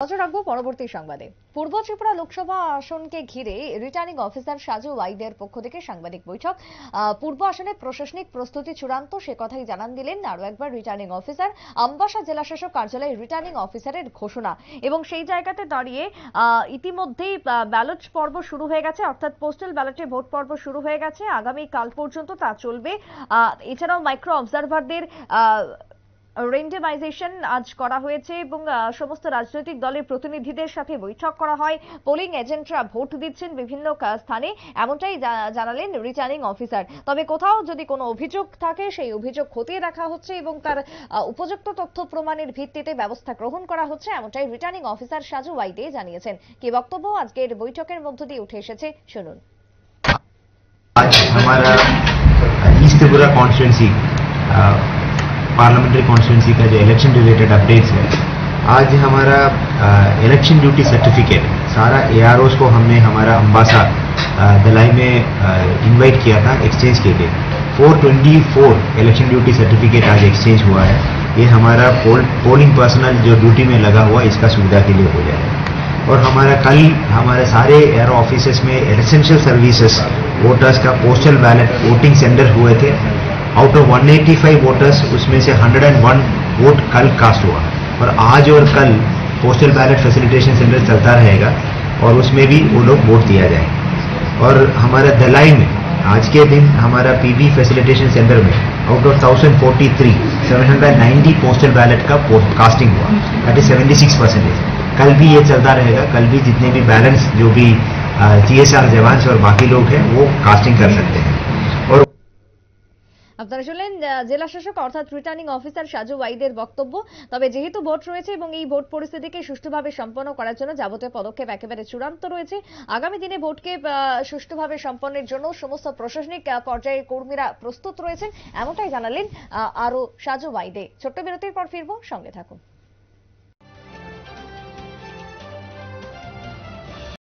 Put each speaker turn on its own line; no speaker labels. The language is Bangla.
নজর রাখবো পরবর্তী সংবাদে। পূর্ব ত্রিপুরা লোকসভা আসনকে ঘিরে রিটার্নিং অফিসার সাজু ওয়াইদের পক্ষ থেকে সাংবাদিক বৈঠক। পূর্ব আসনের প্রশাসনিক প্রস্তুতি চূড়ান্ত, সে কথাই জানান দিলেন আরো একবার রিটার্নিং অফিসার। আমবাসা জেলাশাসক কার্যালয়ে রিটার্নিং অফিসারের ঘোষণা এবং সেই জায়গাতে দাঁড়িয়ে ইতিমধ্যেই ব্যালট পর্ব শুরু হয়ে গেছে, অর্থাৎ পোস্টাল ব্যালটে ভোট পর্ব শুরু হয়ে গেছে। আগামী কাল পর্যন্ত তা চলবে। এছাড়াও মাইক্রো অবজারভারদের রেন্ডমাইজেশন আজ করা হয়েছে এবং সমস্ত রাজনৈতিক দলের প্রতিনিধিদের সাথে বৈঠক করা হয়। পোলিং এজেন্টরা ভোট দিচ্ছেন বিভিন্ন স্থানে, এমনটাই জানালেন রিটার্নিং অফিসার। তবে কোথাও যদি কোনো অভিযোগ থাকে সেই অভিযোগ খতিয়ে দেখা হচ্ছে এবং তার উপযুক্ত তথ্য প্রমাণের ভিত্তিতে ব্যবস্থা গ্রহণ করা হচ্ছে, এমনটাই রিটার্নিং অফিসার সাজু ওয়াইদে জানিয়েছেন। কি বক্তব্য আজকের বৈঠকের মধ্য দিয়ে উঠে এসেছে শুনুন।
आज हमारा east Tripura constituency parliamentary constituency का जो इलेक्शन रिलेटेड अपडेट्स है, आज हमारा इलेक्शन ड्यूटी सर्टिफिकेट सारा एआरओस को हमने हमारा अंबासा दलाई में इनवाइट किया था एक्सचेंज के लिए। 424 इलेक्शन ड्यूटी सर्टिफिकेट आज एक्सचेंज हुआ है। ये हमारा पोलिंग पर्सनल जो ड्यूटी में लगा हुआ इसका सुविधा के लिए हो जाएगा। और हमारा कल हमारे सारे एआरओ ऑफिसेस में एसेंशियल सर्विसेज वोटर्स का पोस्टल बैलेट वोटिंग सेंटर हुए थे। आउट ऑफ 185 वोटर्स उसमें से 101 वोट कल कास्ट हुआ और आज और कल पोस्टल बैलेट फैसिलिटेशन सेंटर चलता रहेगा और उसमें भी वो लोग वोट दिया जाएगा। और हमारा दलाई में आज के दिन हमारा पीबी फैसिलिटेशन सेंटर में आउट ऑफ 1043 790 पोस्टल बैलेट का कास्टिंग हुआ, दैट इज 76%। कल भी ये चलता रहेगा। कल भी जितने भी बैलेंस जो भी सीएसआर जवान और बाकी लोग हैं वो कास्टिंग कर सकते हैं। और
আপনারা শুনলেন জেলা শাসক অর্থাৎ রিটার্নিং অফিসার সাজু ওয়াইদের বক্তব্য। তবে যেহেতু ভোট রয়েছে এবং এই ভোট পরিস্থিতিকে সুষ্ঠুভাবে সম্পন্ন করার জন্য যাবতীয় পদক্ষেপ একেবারে চূড়ান্ত রয়েছে। আগামী দিনে ভোটকে সুষ্ঠুভাবে সম্পন্নের জন্য সমস্ত প্রশাসনিক পর্যায়ের কর্মীরা প্রস্তুত রয়েছেন, এমনটাই জানালেন আরো সাজু ওয়াইদে। ছোট্ট বিরতির পর ফিরবো, সঙ্গে থাকুন।